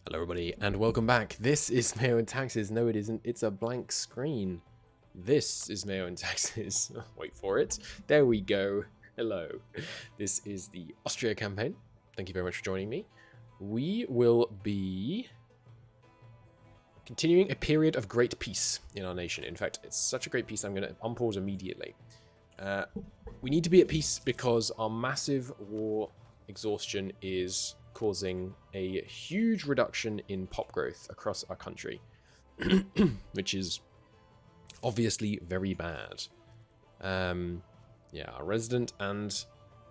Hello everybody and welcome back. This is MEIOU and Taxes. No it isn't, it's a blank screen. This is MEIOU and Taxes. Wait for it. There we go. Hello. This is the Austria campaign. Thank you very much for joining me. We will be continuing a period of great peace in our nation. In fact, it's such a great peace I'm going to unpause immediately. We need to be at peace because our massive war exhaustion is causing a huge reduction in pop growth across our country, which is obviously very bad. Yeah, our resident and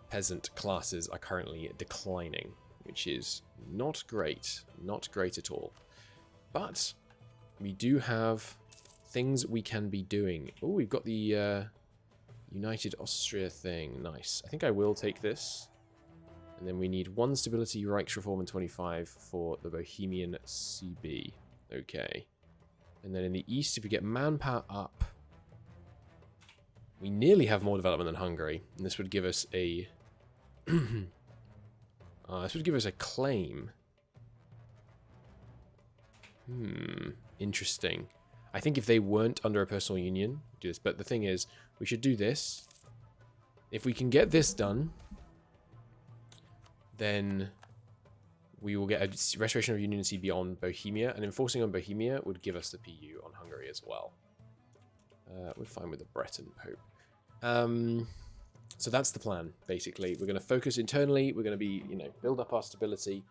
peasant classes are currently declining, which is not great at all. But we do have things we can be doing. Oh, we've got the United Austria thing. Nice. I think I will take this. And then we need 1 stability Reichsreform and 25 for the Bohemian CB. Okay. And then in the east, if we get manpower up, we nearly have more development than Hungary. And this would give us a claim. Interesting. I think if they weren't under a personal union, do this. But the thing is, we should do this. If we can get this done, then we will get a restoration of union CB on Bohemia, and enforcing on Bohemia would give us the PU on Hungary as well. We're fine with the Breton Pope. So that's the plan, basically. We're going to focus internally. We're going to be, build up our stability.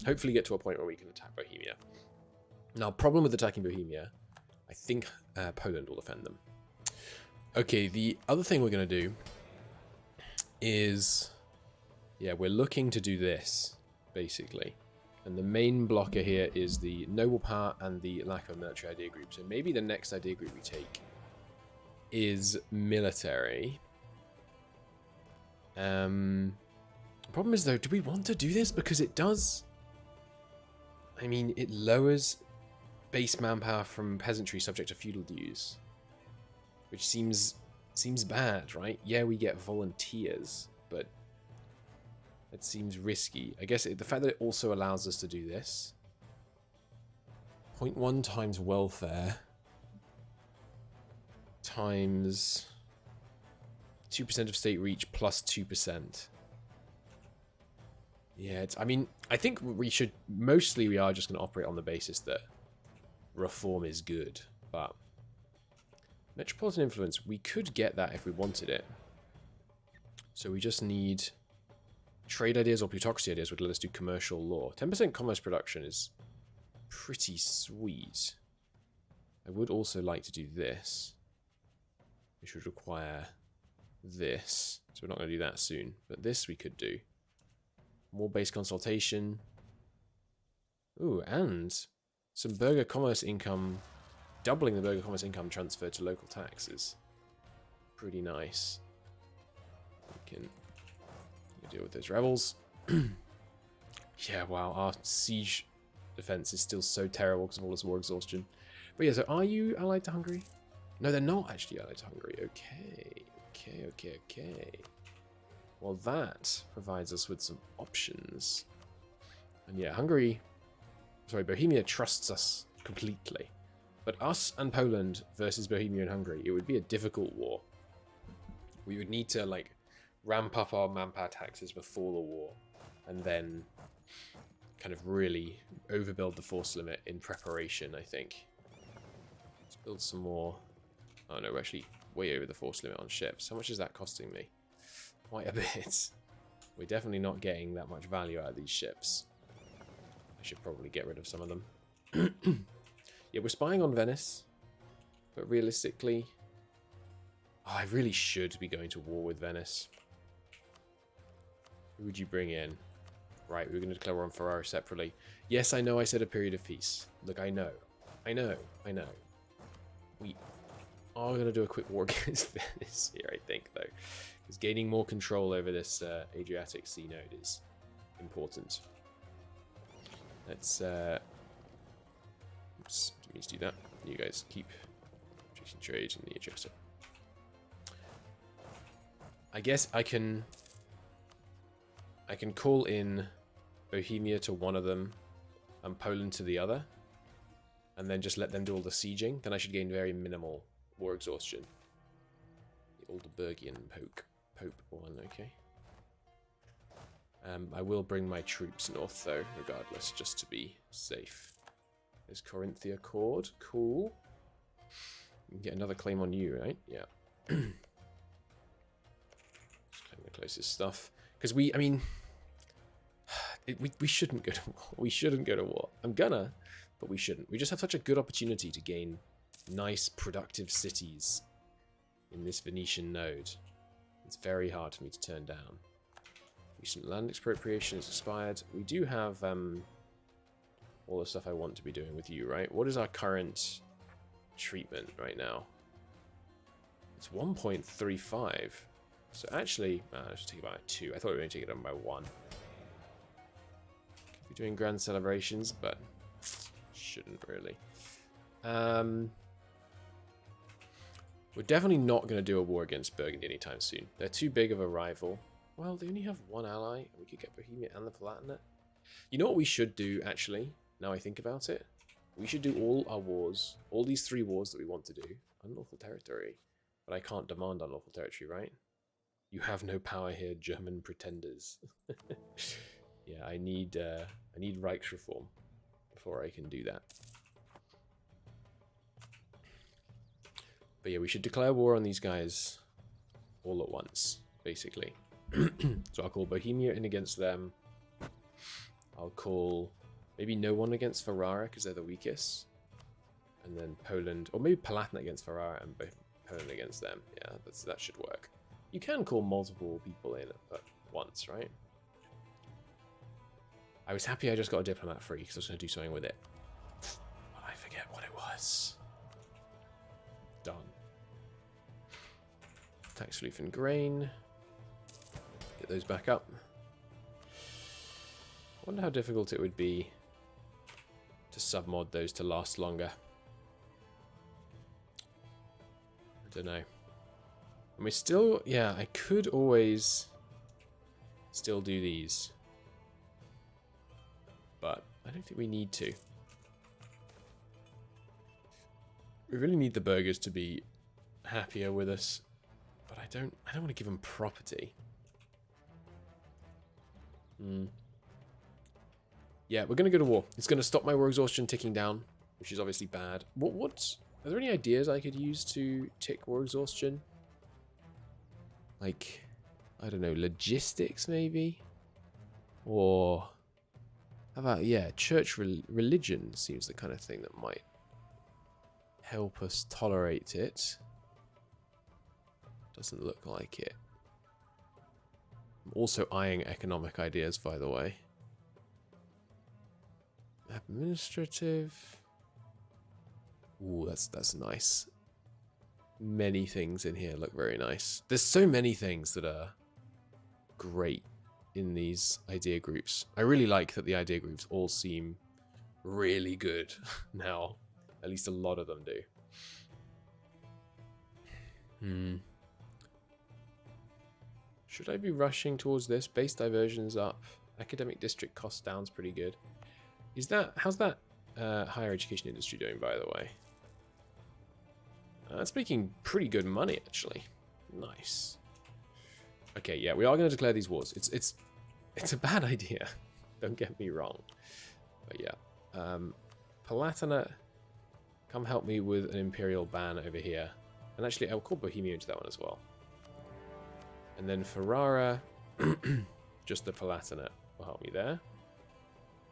Hopefully get to a point where we can attack Bohemia. Now, problem with attacking Bohemia, I think Poland will defend them. Okay, the other thing we're going to do is... yeah, we're looking to do this, basically. And the main blocker here is the noble power and the lack of military idea group. So maybe the next idea group we take is military. The problem is, though, do we want to do this? Because it does... I mean, it lowers base manpower from peasantry subject to feudal dues. Which seems bad, right? Yeah, we get volunteers, but... it seems risky. I guess the fact that it also allows us to do this. 0.1 times welfare times 2% of state reach plus 2%. Yeah, I mean, I think we should... mostly we are just going to operate on the basis that reform is good. But metropolitan influence, we could get that if we wanted it. So we just need... trade ideas or plutocracy ideas would let us do commercial law. 10% commerce production is pretty sweet. I would also like to do this, which would require this. So we're not going to do that soon. But this we could do. More base consultation. Ooh, and some burger commerce income. Doubling the burger commerce income transferred to local taxes. Pretty nice. We can... deal with those rebels. Yeah, wow, our siege defense is still so terrible because of all this war exhaustion. But yeah, so are you allied to Hungary? No, they're not actually allied to Hungary. Okay. Well, that provides us with some options. And yeah, Bohemia trusts us completely. But us and Poland versus Bohemia and Hungary, it would be a difficult war. We would need to, ramp up our manpower taxes before the war, and then kind of really overbuild the force limit in preparation, I think. Let's build some more. Oh no, we're actually way over the force limit on ships. How much is that costing me? Quite a bit. We're definitely not getting that much value out of these ships. I should probably get rid of some of them. Yeah, we're spying on Venice, but realistically, I really should be going to war with Venice. Who would you bring in? Right, we're going to declare war on Ferrara separately. Yes, I know I said a period of peace. Look, I know. We are going to do a quick war against Venice here, I think, though. Because gaining more control over this Adriatic Sea node is important. Let's... oops, didn't mean to do that. You guys keep chasing trade in the Adriatic. I guess I can call in Bohemia to one of them and Poland to the other, and then just let them do all the sieging, then I should gain very minimal war exhaustion. The Oldenburgian Pope one, okay. I will bring my troops north, though, regardless, just to be safe. There's Corinthia Cord. Cool. You can get another claim on you, right? Yeah. Just claim the closest stuff. Because I mean... we shouldn't go to war. We shouldn't go to war. I'm gonna, but we shouldn't. We just have such a good opportunity to gain nice, productive cities in this Venetian node. It's very hard for me to turn down. Recent land expropriation is expired. We do have all the stuff I want to be doing with you, right? What is our current treatment right now? It's 1.35. So actually, I should take it by 2. I thought we were going to take it down by 1. Could be doing grand celebrations, but shouldn't really. We're definitely not going to do a war against Burgundy anytime soon. They're too big of a rival. Well, they only have one ally, and we could get Bohemia and the Palatinate. You know what we should do, actually, now I think about it? We should do all our wars, all these 3 wars that we want to do, unlawful territory. But I can't demand unlawful territory, right? You have no power here, German pretenders. Yeah, I need Reichsreform before I can do that. But yeah, we should declare war on these guys all at once, basically. So I'll call Bohemia in against them. I'll call maybe no one against Ferrara because they're the weakest. And then Poland, or maybe Palatinate against Ferrara and Poland against them. Yeah, that should work. You can call multiple people in at once, right? I was happy I just got a diplomat free because I was going to do something with it. But I forget what it was. Done. Tax relief and grain. Get those back up. I wonder how difficult it would be to submod those to last longer. I don't know. And we still, yeah, I could always still do these. But I don't think we need to. We really need the burghers to be happier with us. But I don't want to give them property. Yeah, we're going to go to war. It's going to stop my war exhaustion ticking down, which is obviously bad. Are there any ideas I could use to tick war exhaustion? Like, I don't know, logistics maybe? Or, how about, yeah, church religion seems the kind of thing that might help us tolerate it. Doesn't look like it. I'm also eyeing economic ideas, by the way. Administrative. Ooh, that's nice. Many things in here look very nice. There's so many things that are great in these idea groups. I really like that the idea groups all seem really good now. At least a lot of them do. Should I be rushing towards this? Base diversion's up. Academic district cost down's pretty good. How's that higher education industry doing, by the way? That's making pretty good money, actually. Nice. Okay, yeah, we are going to declare these wars. It's a bad idea. Don't get me wrong. But yeah. Palatinate, come help me with an imperial ban over here. And actually, I'll call Bohemia into that one as well. And then Ferrara, just the Palatinate will help me there.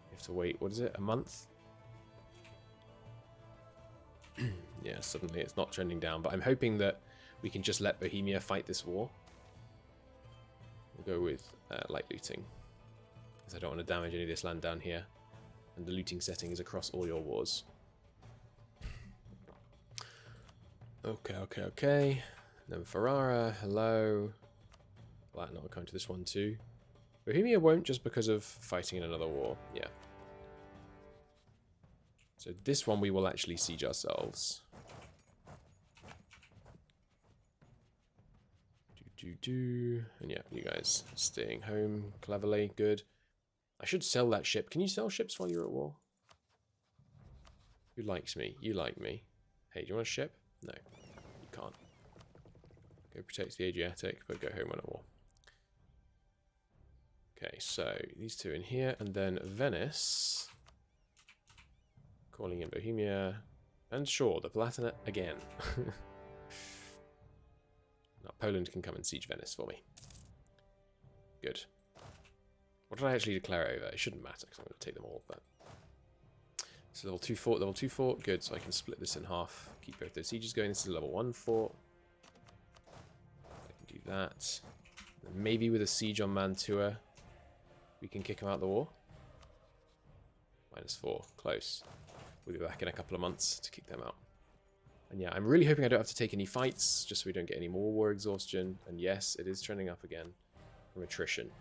You have to wait, what is it, a month? Yeah, suddenly it's not trending down, but I'm hoping that we can just let Bohemia fight this war. We'll go with light looting, because I don't want to damage any of this land down here. And the looting setting is across all your wars. Okay. Then Ferrara, hello. Latin, I'll come to this one too. Bohemia won't just because of fighting in another war. Yeah. So this one we will actually siege ourselves. And yeah, you guys staying home cleverly. Good. I should sell that ship. Can you sell ships while you're at war? Who likes me? You like me. Hey, do you want a ship? No, you can't. Go protect the Adriatic, but go home when at war. Okay, so these two in here, and then Venice. Calling in Bohemia. And sure, the Palatinate again. Now Poland can come and siege Venice for me. Good. What did I actually declare it over? It shouldn't matter because I'm going to take them all, but... So level 2 fort, level 2 fort. Good, so I can split this in half. Keep both those sieges going. This is a level 1 fort. I can do that. And maybe with a siege on Mantua, we can kick them out of the war. -4. Close. We'll be back in a couple of months to kick them out. And yeah, I'm really hoping I don't have to take any fights, just so we don't get any more war exhaustion. And yes, it is trending up again from attrition.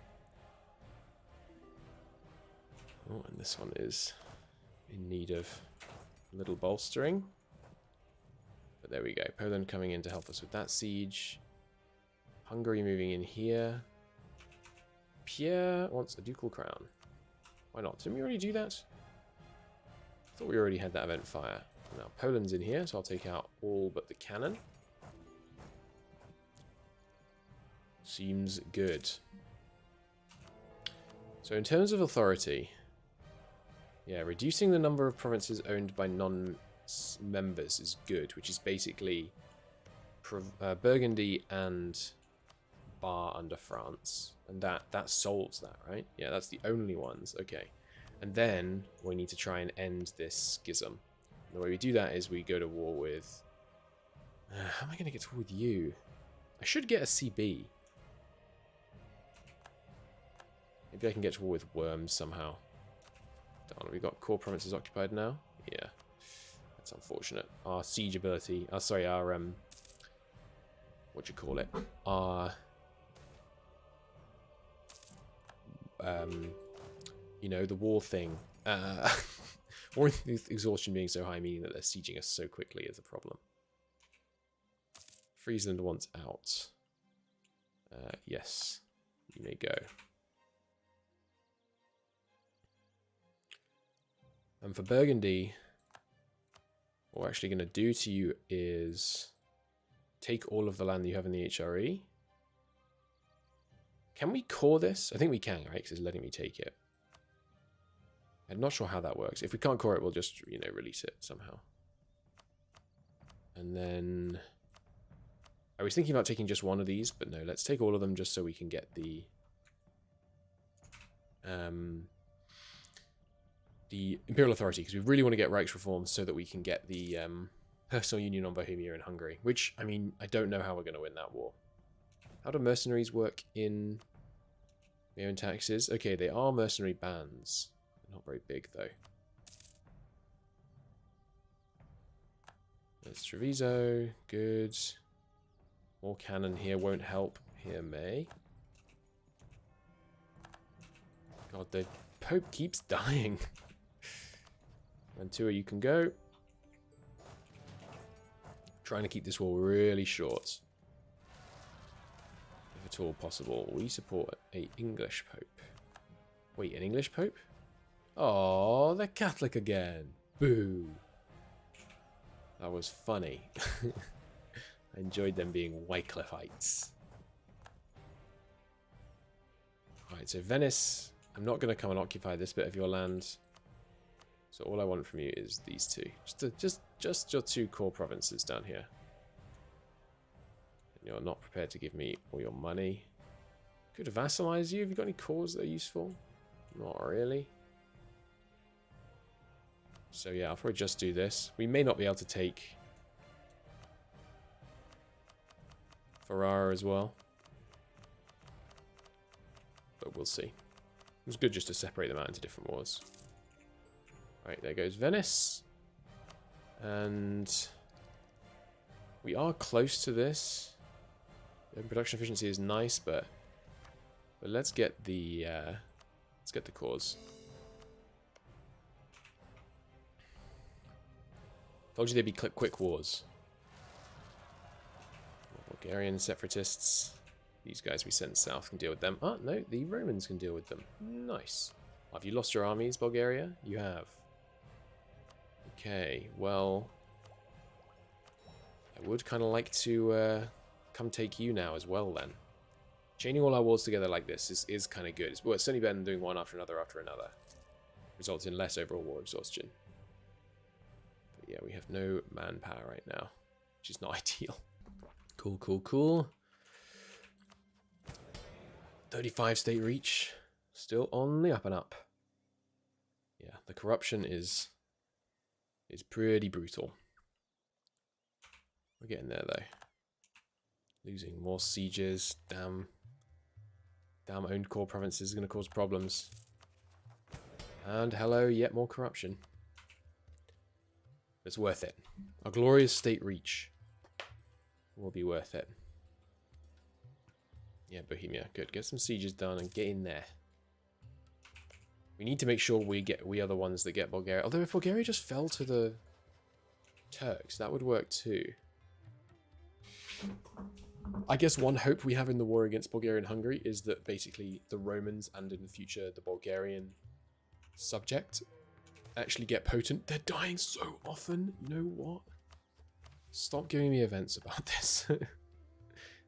Oh, and this one is in need of a little bolstering. But there we go. Poland coming in to help us with that siege. Hungary moving in here. Pierre wants a ducal crown. Why not? Didn't we already do that? I thought we already had that event fire. Now Poland's in here, so I'll take out all but the cannon. Seems good. So in terms of authority, yeah, reducing the number of provinces owned by non-members is good, which is basically Burgundy and Bar under France, and that solves that, right? Yeah, that's the only ones. Okay, and then we need to try and end this schism. And the way we do that is we go to war with... how am I going to get to war with you? I should get a CB. Maybe I can get to war with Worms somehow. Darn, we got core provinces occupied now? Yeah. That's unfortunate. Our siege ability... sorry, our... what do you call it? Our... you know, the war thing. War exhaustion being so high, meaning that they're sieging us so quickly is a problem. Friesland wants out. Yes. You may go. And for Burgundy, what we're actually going to do to you is take all of the land that you have in the HRE. Can we core this? I think we can, right? Because it's letting me take it. I'm not sure how that works. If we can't core it, we'll just, you know, release it somehow. And then... I was thinking about taking just one of these, but no, let's take all of them just so we can get the Imperial Authority, because we really want to get Reichsreform so that we can get the personal union on Bohemia and Hungary, which, I mean, I don't know how we're going to win that war. How do mercenaries work in their own taxes? Okay, they are mercenary bands. They're not very big, though. There's Treviso. Good. More cannon here won't help. Here may. God, the Pope keeps dying. Mantua, you can go. Trying to keep this war really short. If at all possible. We support an English Pope. Wait, an English Pope? Oh, they're Catholic again. Boo. That was funny. I enjoyed them being Wycliffites. Alright, so Venice. I'm not going to come and occupy this bit of your land. So all I want from you is these two. Just your two core provinces down here. And you're not prepared to give me all your money. Could vassalize you. Have you got any cores that are useful? Not really. So yeah, I'll probably just do this. We may not be able to take Ferrara as well. But we'll see. It's good just to separate them out into different wars. Right, there goes Venice. And we are close to this. The production efficiency is nice, but let's get the cores. Told you they'd be quick wars. Bulgarian separatists. These guys we sent south can deal with them. Oh, no, the Romans can deal with them. Nice. Have you lost your armies, Bulgaria? You have. Okay, well, I would kind of like to come take you now as well then. Chaining all our wars together like this is kind of good. Well, it's certainly better than doing one after another. Results in less overall war exhaustion. But yeah, we have no manpower right now, which is not ideal. Cool, cool, cool. 35 state reach. Still on the up and up. Yeah, the corruption is pretty brutal. We're getting there though. Losing more sieges. Damn owned core provinces is going to cause problems. And hello, yet more corruption. It's worth it. Our glorious state reach will be worth it. Yeah, Bohemia, good. Get some sieges done and get in there. We need to make sure we are the ones that get Bulgaria. Although if Bulgaria just fell to the Turks, that would work too. I guess one hope we have in the war against Bulgaria and Hungary is that basically the Romans and in the future the Bulgarian subject actually get potent. They're dying so often. You know what? Stop giving me events about this.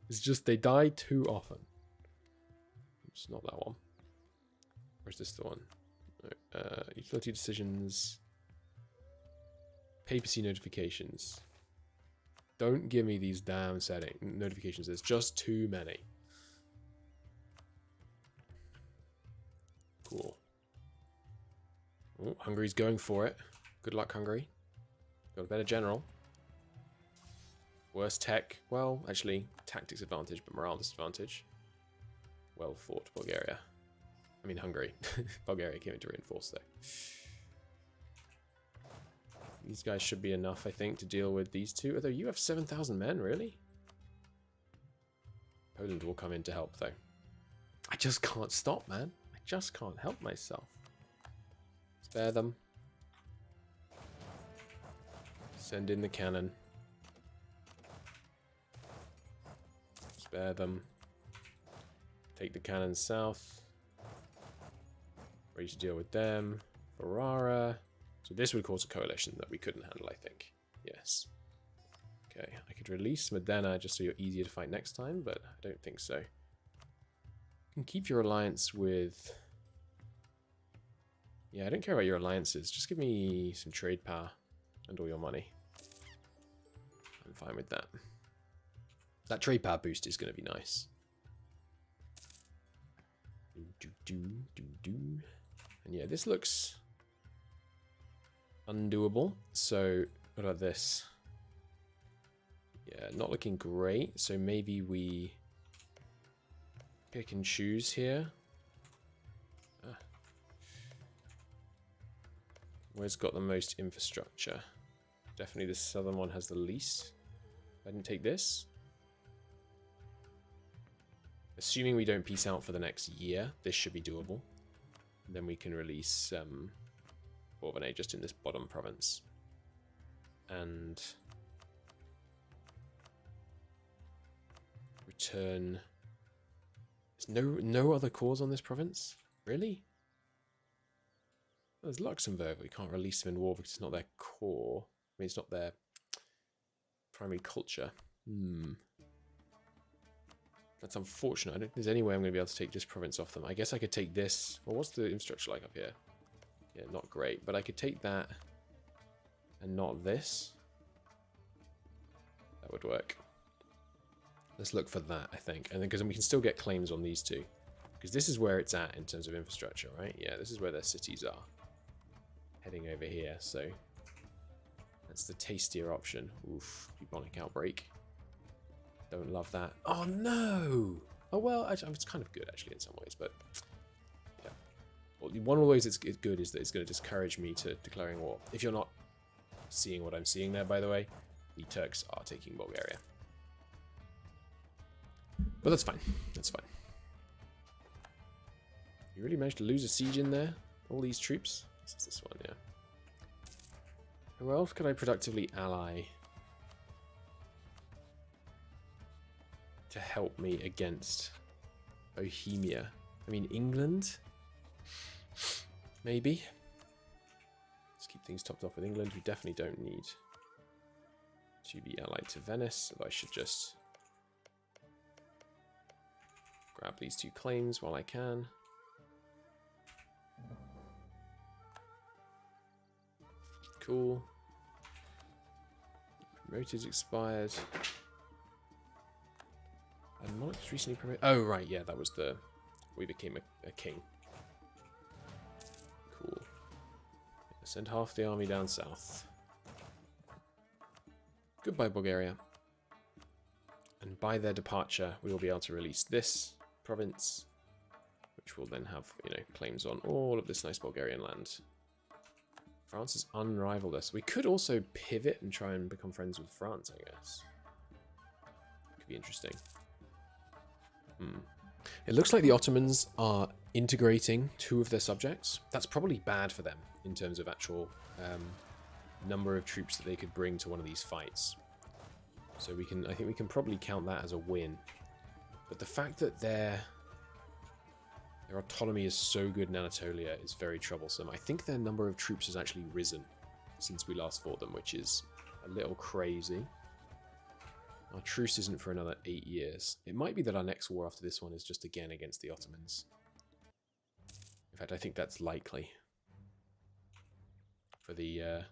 It's just they die too often. It's not that one. Where's this the one? Utility decisions. Papacy notifications. Don't give me these damn notifications. There's just too many. Cool. Oh, Hungary's going for it. Good luck, Hungary. Got a better general. Worse tech. Well, actually, tactics advantage, but morale disadvantage. Well fought, Bulgaria. I mean, Hungary. Bulgaria came in to reinforce, though. These guys should be enough, I think, to deal with these two. Although you have 7,000 men, really? Poland will come in to help, though. I just can't stop, man. I just can't help myself. Spare them. Send in the cannon. Spare them. Take the cannons south. Ready to deal with them. Ferrara. So this would cause a coalition that we couldn't handle, I think. Yes. Okay, I could release Modena just so you're easier to fight next time, but I don't think so. You can keep your alliance with... Yeah, I don't care about your alliances. Just give me some trade power and all your money. I'm fine with that. That trade power boost is going to be nice. And yeah, this looks undoable. So what about this? Yeah, not looking great. So maybe we pick and choose here. Where's got the most infrastructure? Definitely the southern one has the least. I didn't take this. Assuming we don't peace out for the next year, this should be doable. Then we can release Bourbonnais just in this bottom province. And return. There's no other cores on this province? Really? There's Luxembourg, we can't release them in war because it's not their core. I mean, it's not their primary culture. That's unfortunate. I don't think there's any way I'm going to be able to take this province off them. I guess I could take this. Well, what's the infrastructure like up here? Yeah, not great. But I could take that and not this. That would work. Let's look for that, I think. And then because we can still get claims on these two. Because this is where it's at in terms of infrastructure, right? Yeah, this is where their cities are. Heading over here, so that's the tastier option. Oof, bubonic outbreak. Don't love that. Oh no! Oh well, actually, it's kind of good actually in some ways, but yeah. Well, one of the ways it's good is that it's going to discourage me to declaring war. If you're not seeing what I'm seeing there, by the way, the Turks are taking Bulgaria. But that's fine. That's fine. You really managed to lose a siege in there? All these troops? This is this one, yeah. Who else could I productively ally to help me against Bohemia? I mean, England? Maybe? Let's keep things topped off with England. We definitely don't need to be allied to Venice, so I should just grab these 2 claims while I can. Cool. Promoted expired. And monarchs recently promoted. Oh, right, yeah, that was the... We became a king. Cool. Send half the army down south. Goodbye, Bulgaria. And by their departure, we will be able to release this province, which will then have, you know, claims on all of this nice Bulgarian land. France has unrivaled us. We could also pivot and try and become friends with France, I guess. Could be interesting. It looks like the Ottomans are integrating 2 of their subjects. That's probably bad for them in terms of actual number of troops that they could bring to one of these fights. So I think we can probably count that as a win. But the fact that their autonomy is so good in Anatolia is very troublesome. I think their number of troops has actually risen since we last fought them, which is a little crazy. Our truce isn't for another 8 years. It might be that our next war after this one is just again against the Ottomans. In fact, I think that's likely. For the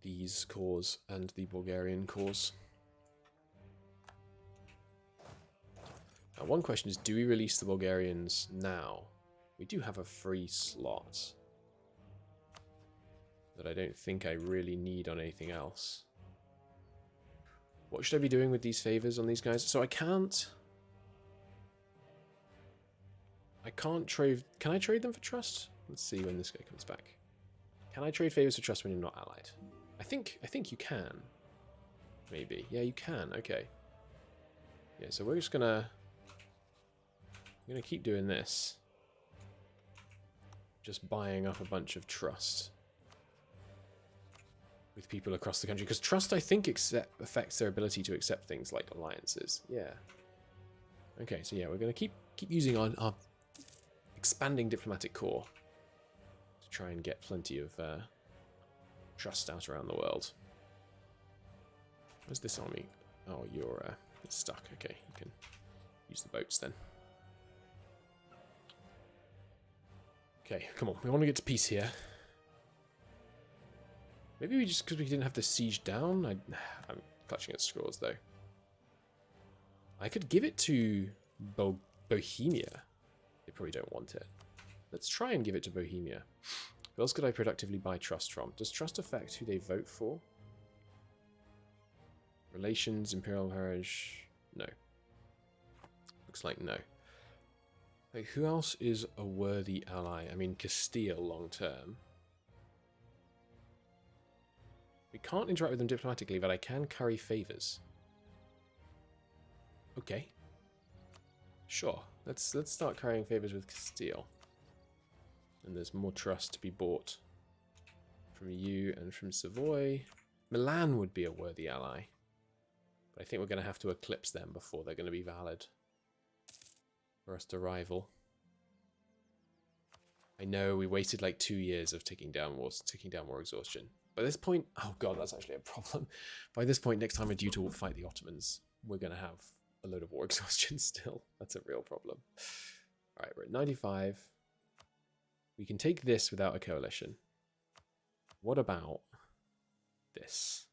these cause and the Bulgarian cause. Now, one question is, do we release the Bulgarians now? We do have a free slot that I don't think I really need on anything else. What should I be doing with these favors on these guys? So I can't trade. Can I trade them for trust? Let's see when this guy comes back. Can I trade favors for trust when you're not allied? I think you can. Maybe. Yeah, you can. Okay. Yeah, so we're just gonna... I'm going to keep doing this. Just buying up a bunch of trust with people across the country. Because trust, I think, affects their ability to accept things like alliances. Yeah. Okay, so yeah, we're going to keep using our expanding diplomatic corps to try and get plenty of trust out around the world. Where's this army? Oh, you're stuck. Okay, you can use the boats then. Okay, come on. We want to get to peace here. Maybe we just, because we didn't have the siege down. I'm clutching at straws, though. I could give it to Bohemia. They probably don't want it. Let's try and give it to Bohemia. Who else could I productively buy trust from? Does trust affect who they vote for? Relations, Imperial Heritage? No. Looks like no. Like, who else is a worthy ally? I mean, Castile long term. We can't interact with them diplomatically, but I can curry favors. Okay. Sure. Let's start currying favors with Castile. And there's more trust to be bought from you and from Savoy. Milan would be a worthy ally. But I think we're going to have to eclipse them before they're going to be valid for us to rival. I know we waited like 2 years of ticking down war exhaustion. By this point, oh god, that's actually a problem. By this point, next time we're due to fight the Ottomans, we're going to have a load of war exhaustion still. That's a real problem. Alright, we're at 95. We can take this without a coalition. What about this?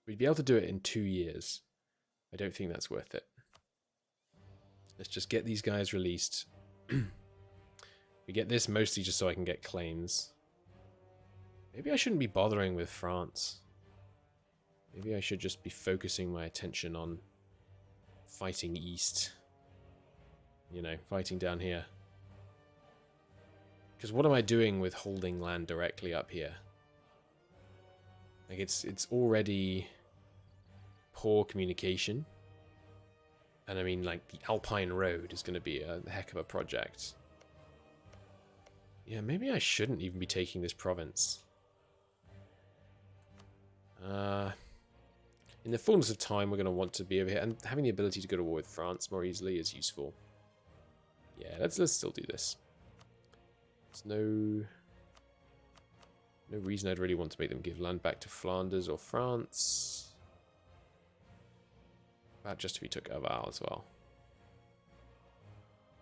We'd be able to do it in 2 years. I don't think that's worth it. Let's just get these guys released. We get this mostly just so I can get claims. Maybe I shouldn't be bothering with France. Maybe I should just be focusing my attention on fighting east. You know, fighting down here. Because what am I doing with holding land directly up here? Like, it's already poor communication. And I mean, like, the Alpine Road is going to be a heck of a project. Yeah, maybe I shouldn't even be taking this province. In the fullness of time, we're going to want to be over here. And having the ability to go to war with France more easily is useful. Yeah, let's still do this. There's no reason I'd really want to make them give land back to Flanders or France. About just if we took Aval as well.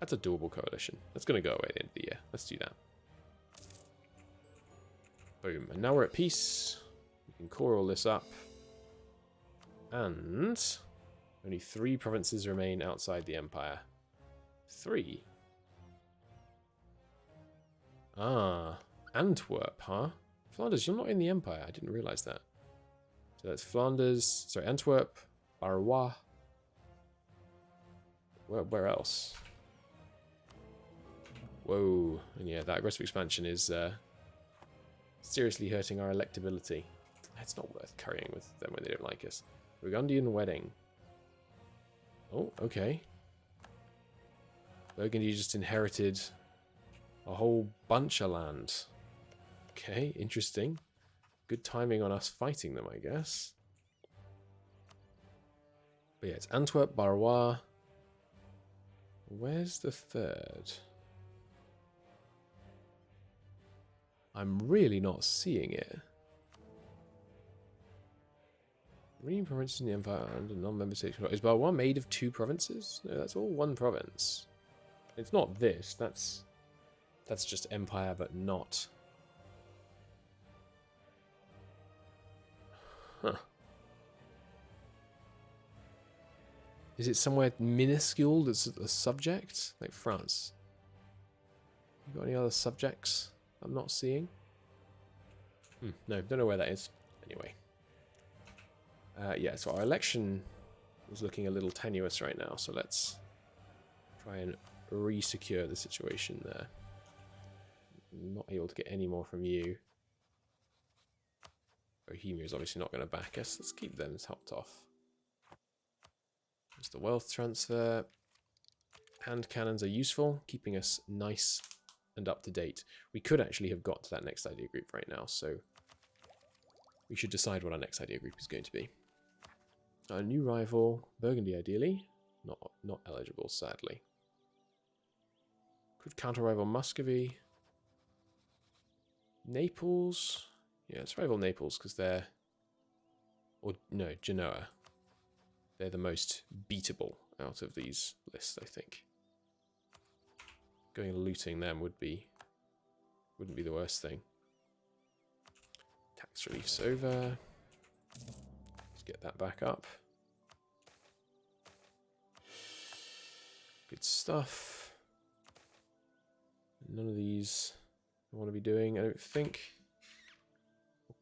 That's a doable coalition. That's going to go away at the end of the year. Let's do that. Boom. And now we're at peace. We can core all this up. And only 3 provinces remain outside the empire. 3. Ah, Antwerp, huh? Flanders, you're not in the empire. I didn't realize that. So that's Flanders, sorry, Antwerp, Barrois. Where else? Whoa. And yeah, that aggressive expansion is seriously hurting our electability. It's not worth carrying with them when they don't like us. Burgundian wedding. Oh, okay. Burgundy just inherited a whole bunch of land. Okay, interesting. Good timing on us fighting them, I guess. But yeah, it's Antwerp, Barrois. Where's the 3rd? I'm really not seeing it. Remaining provinces in the empire and a non-member state. Is Barrois made of 2 provinces? No, that's all 1 province. It's not this. That's just empire, but not. Huh. Is it somewhere minuscule that's a subject? Like France? You got any other subjects I'm not seeing? No, don't know where that is. Anyway. Yeah, so our election is looking a little tenuous right now, so let's try and re-secure the situation there. I'm not able to get any more from you. Bohemia is obviously not going to back us. Let's keep them topped off. There's the wealth transfer. Hand cannons are useful, keeping us nice and up to date. We could actually have got to that next idea group right now, so we should decide what our next idea group is going to be. A new rival, Burgundy ideally. Not eligible, sadly. Could counter-rival Muscovy. Naples. Yeah, let's rival Naples because they're... Or, no, Genoa. They're the most beatable out of these lists, I think. Going and looting them wouldn't be the worst thing. Tax relief's over. Let's get that back up. Good stuff. None of these I want to be doing, I don't think.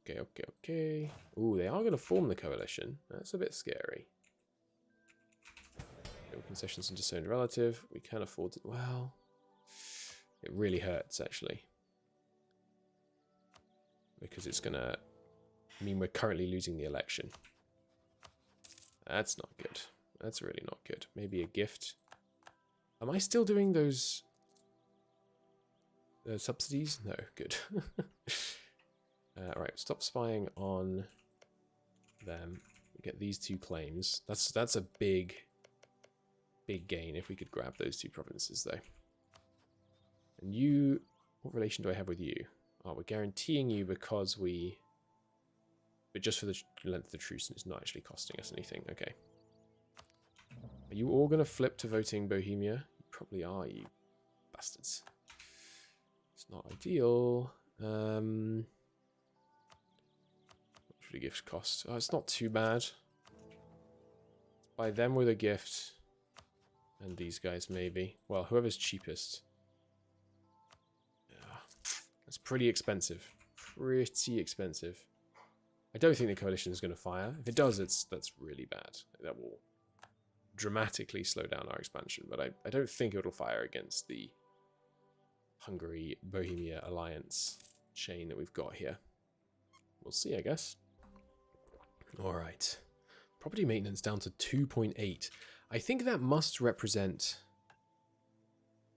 Okay. Ooh, they are going to form the coalition. That's a bit scary. No concessions and disowned relative. We can afford it. Well, it really hurts, actually. Because it's going to mean we're currently losing the election. That's not good. That's really not good. Maybe a gift. Am I still doing those subsidies? No, good. Right, stop spying on them. We get these 2 claims. That's a big gain if we could grab those 2 provinces, though. And you, what relation do I have with you? Oh, we're guaranteeing you because we... But just for the length of the truce, and it's not actually costing us anything. Okay. Are you all going to flip to voting Bohemia? You probably are, you bastards. It's not ideal. What should a gift cost? Oh, it's not too bad. Buy them with a gift. And these guys, maybe. Well, whoever's cheapest. Yeah, that's pretty expensive. Pretty expensive. I don't think the coalition is going to fire. If it does, that's really bad. That will dramatically slow down our expansion. But I don't think it'll fire against the Hungary-Bohemia alliance chain that we've got here. We'll see, I guess. Alright. Property maintenance down to 2.8. I think that must represent...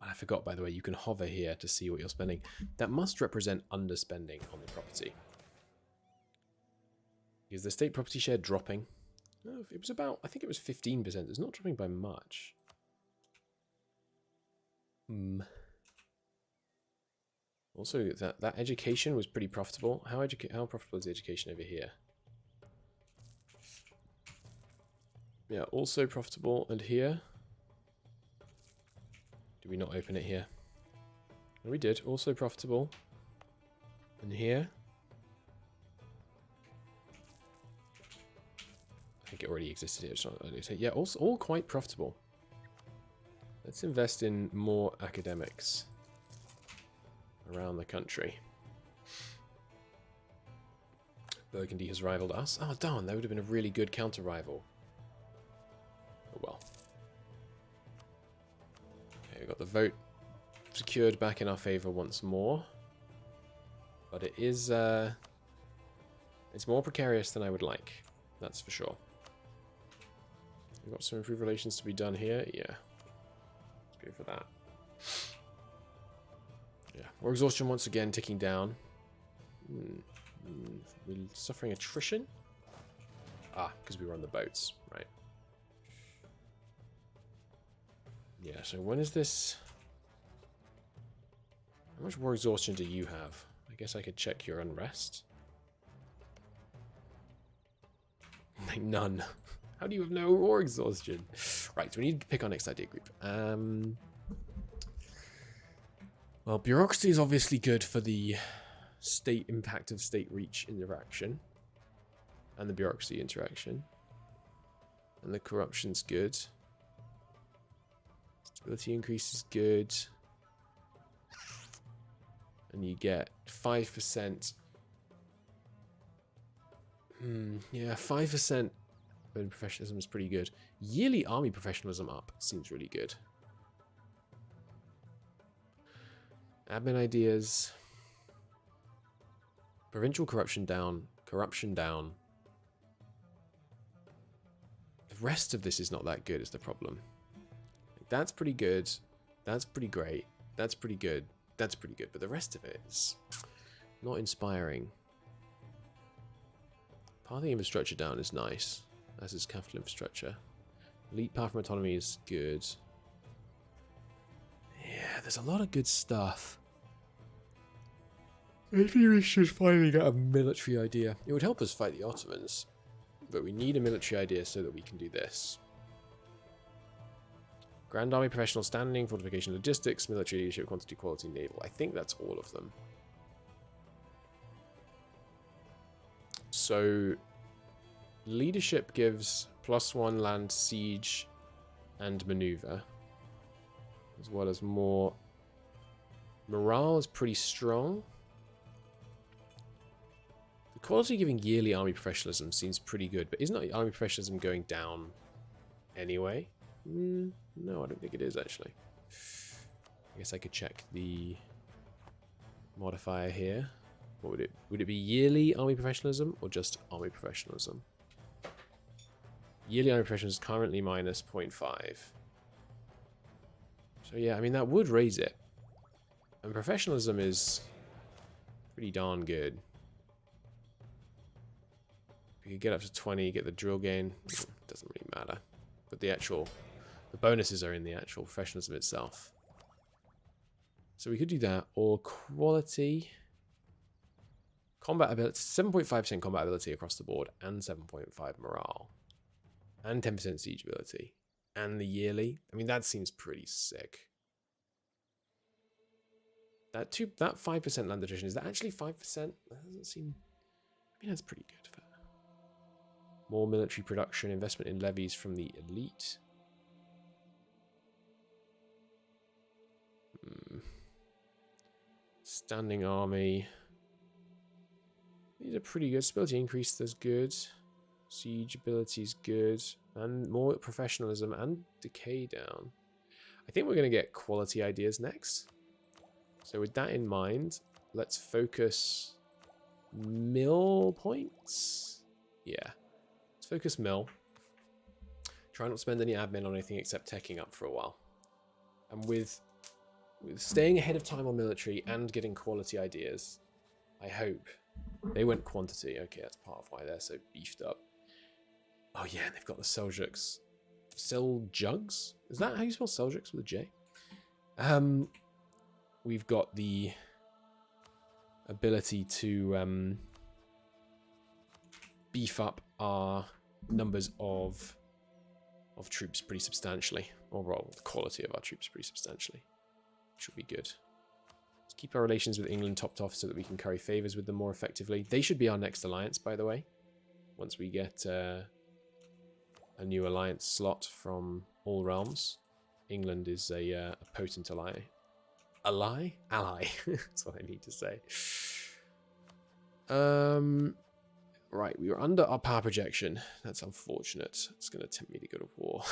I forgot, by the way, you can hover here to see what you're spending. That must represent underspending on the property. Is the state property share dropping? No, it was about, I think it was 15%. It's not dropping by much. Also, that education was pretty profitable. How profitable is the education over here? Yeah, also profitable. And here? Did we not open it here? No, we did. Also profitable. And here? I think it already existed here. It's not, yeah, also all quite profitable. Let's invest in more academics around the country. Burgundy has rivaled us. Oh, darn, that would have been a really good counter-rival. Oh, well. Okay, we got the vote secured back in our favor once more. But it is, it's more precarious than I would like. That's for sure. We've got some improved relations to be done here. Yeah. Let's go for that. Yeah. War exhaustion once again ticking down. We're suffering attrition? Ah, because we were on the boats. Right. Yeah, so when is this? How much war exhaustion do you have? I guess I could check your unrest. Like none. How do you have no war exhaustion? Right, so we need to pick our next idea group. Well, bureaucracy is obviously good for the state impact of state reach interaction. And the bureaucracy interaction. And the corruption's good. Stability increase is good. And you get 5%. Yeah, 5% in professionalism is pretty good. Yearly army professionalism up seems really good. Admin ideas. Provincial corruption down. Corruption down. The rest of this is not that good is the problem. That's pretty good. That's pretty great. That's pretty good. That's pretty good. But the rest of it is not inspiring. Pathing infrastructure down is nice. As is capital infrastructure. Elite power from autonomy is good. Yeah, there's a lot of good stuff. Maybe we should finally get a military idea. It would help us fight the Ottomans. But we need a military idea so that we can do this. Grand Army, professional standing, fortification logistics, military leadership, quantity, quality, naval. I think that's all of them. So, leadership gives +1 land siege and maneuver. As well as more. Morale is pretty strong. The quality giving yearly army professionalism seems pretty good, but isn't army professionalism going down anyway? No, I don't think it is actually. I guess I could check the modifier here. What would it? Would it be yearly army professionalism or just army professionalism? Yearly army professionalism is currently minus 0.5. So yeah, I mean that would raise it. And professionalism is pretty darn good. We could get up to 20, get the drill gain. Doesn't really matter. But the bonuses are in the actual professionalism itself. So we could do that, or quality. Combat ability, 7.5% combat ability across the board, and 7.5 morale. And 10% siege ability. And the yearly. I mean, that seems pretty sick. That 5% land attrition, is that actually 5%? That doesn't seem... I mean, that's pretty good. More military production, investment in levies from the elite. Standing army. These are pretty good. Stability increase is good. Siege ability is good. And more professionalism and decay down. I think we're going to get quality ideas next. So with that in mind, let's focus mill points. Yeah. Let's focus mill. Try not to spend any admin on anything except teching up for a while. And with staying ahead of time on military and getting quality ideas, I hope. They went quantity. Okay, that's part of why they're so beefed up. Oh yeah, and they've got the Seljuks. Seljuks? Is that how you spell Seljuks with a J? We've got the ability to beef up our numbers of troops pretty substantially, or well, the quality of our troops pretty substantially. Should be good. Let's keep our relations with England topped off so that we can curry favors with them more effectively. They should be our next alliance, by the way. Once we get a new alliance slot from all realms, England is a potent ally. Ally? Ally. That's what I need to say. Right, we were under our power projection. That's unfortunate. It's going to tempt me to go to war.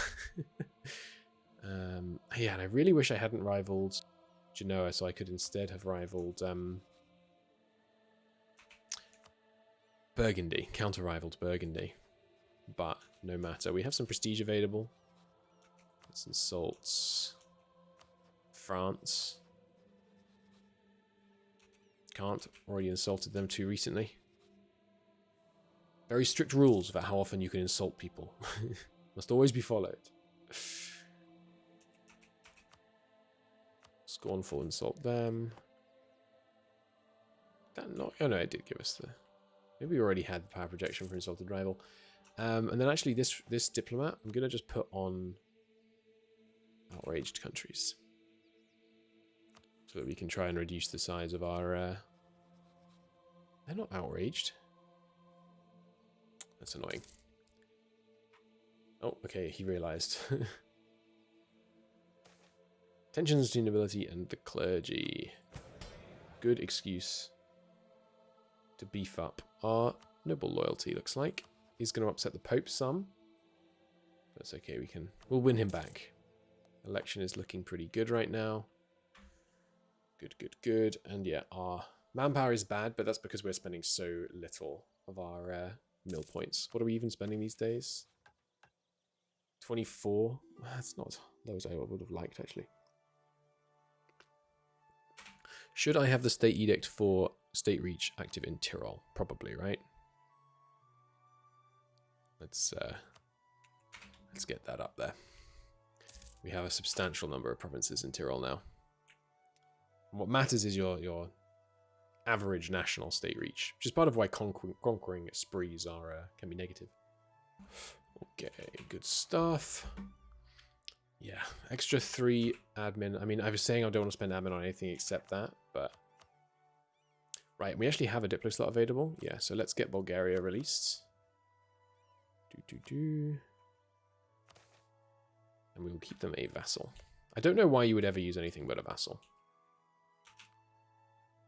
Yeah, and I really wish I hadn't rivaled Genoa, so I could instead have rivaled Burgundy, counter-rivaled Burgundy. But no matter. We have some prestige available. Let's insult France. Can't. Already insulted them too recently. Very strict rules about how often you can insult people. Must always be followed. Scornful insult them. That not. Oh no, it did give us the. Maybe we already had the power projection for insulted rival. And then actually this diplomat, I'm gonna just put on outraged countries, so that we can try and reduce the size of our. They're not outraged. That's annoying. Oh, okay, he realized. Tensions between nobility and the clergy. Good excuse to beef up our noble loyalty, looks like. He's going to upset the Pope some. That's okay, we'll win him back. Election is looking pretty good right now. Good, good, good. And yeah, our manpower is bad, but that's because we're spending so little of our mill points. What are we even spending these days? 24? That's not those I would have liked, actually. Should I have the state edict for state reach active in Tyrol? Probably, right? Let's get that up there. We have a substantial number of provinces in Tyrol now. And what matters is your average national state reach, which is part of why conquering sprees are can be negative. Okay, good stuff. Yeah, extra 3 admin. I mean, I was saying I don't want to spend admin on anything except that, but right, we actually have a Diplo slot available. Yeah, so let's get Bulgaria released. And we will keep them a vassal. I don't know why you would ever use anything but a vassal.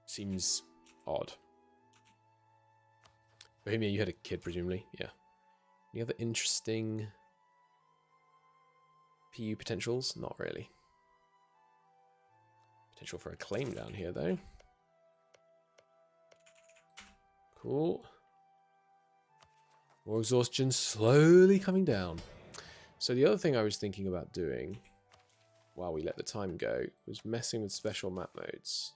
Seems odd. Bohemia, you had a kid, presumably. Yeah. Any other interesting PU potentials? Not really. Potential for a claim down here, though. Cool. More exhaustion slowly coming down. So the other thing I was thinking about doing while we let the time go was messing with special map modes.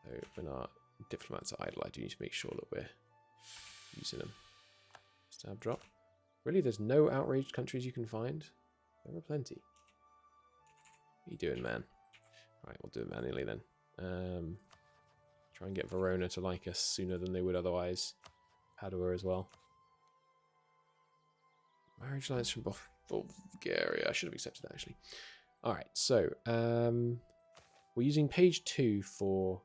So when our diplomats are idle, I do need to make sure that we're using them. Stab drop. Really, there's no outraged countries you can find? There are plenty. What are you doing, man? Right, we'll do it manually then. Try and get Verona to like us sooner than they would otherwise. Padua as well. Marriage alliance from Bulgaria. I should have accepted that, actually. Alright, so we're using page 2 for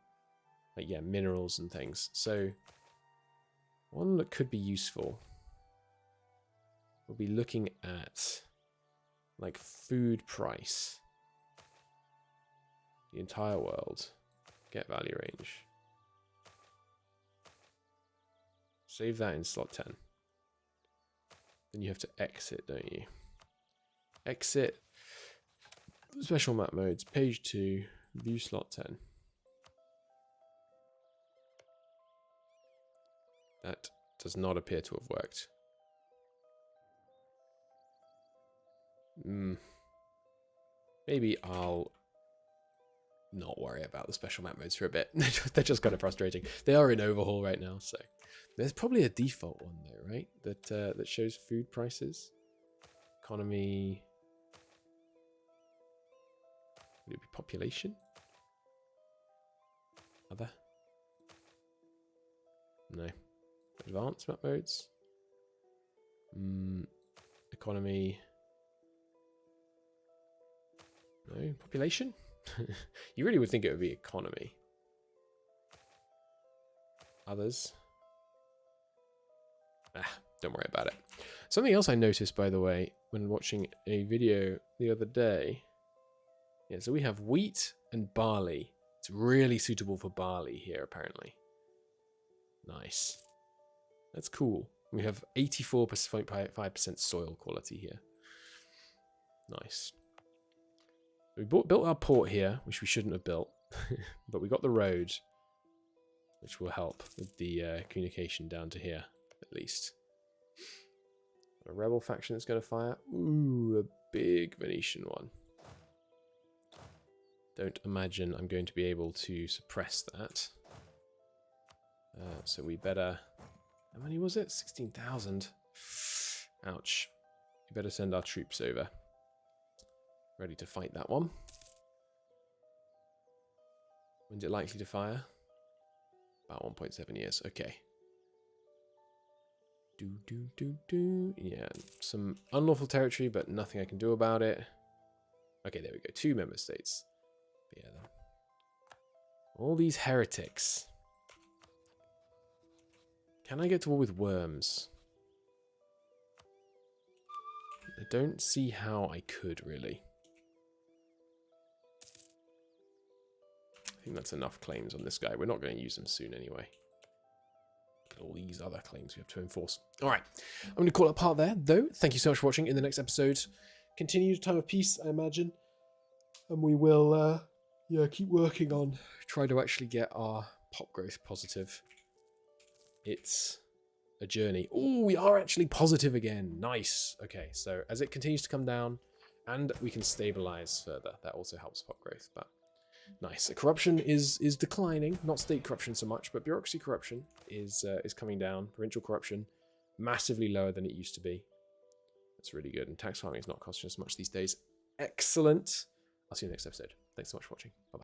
minerals and things. So one that could be useful, we'll be looking at like food price. The entire world. Get value range. Save that in slot 10. Then you have to exit, don't you? Exit. Special map modes. Page 2. View slot 10. That does not appear to have worked. Maybe I'll not worry about the special map modes for a bit. They're just kind of frustrating. They are in overhaul right now, so there's probably a default one though, right? That shows food prices, economy. Would it be population? Other? No. Advanced map modes? Economy? No. Population? You really would think it would be economy. Others? Don't worry about it. Something else I noticed, by the way, when watching a video the other day. Yeah, so we have wheat and barley. It's really suitable for barley here, apparently. Nice. That's cool. We have 84.5% soil quality here. Nice. We built our port here, which we shouldn't have built. But we got the road, which will help with the communication down to here, at least. A rebel faction that's going to fire. Ooh, a big Venetian one. Don't imagine I'm going to be able to suppress that. So we better... How many was it? 16,000. Ouch. We better send our troops over. Ready to fight that one. When's it likely to fire? About 1.7 years. Okay. Yeah, some unlawful territory, but nothing I can do about it. Okay, there we go. 2 member states. But yeah, then. All these heretics. Can I get to war with worms? I don't see how I could, really. I think that's enough claims on this guy. We're not going to use them soon anyway. Look at all these other claims we have to enforce. All right. I'm going to call it a part there, though. Thank you so much for watching. In the next episode, continued time of peace, I imagine. And we will keep working on trying to actually get our pop growth positive. It's a journey. Oh, we are actually positive again. Nice. Okay, so as it continues to come down and we can stabilize further, that also helps pop growth. But nice. Corruption is declining, not state corruption so much, but bureaucracy corruption is coming down. Provincial corruption massively lower than it used to be. That's really good. And tax farming is not costing us much these days. Excellent. I'll see you next episode. Thanks so much for watching. Bye-bye.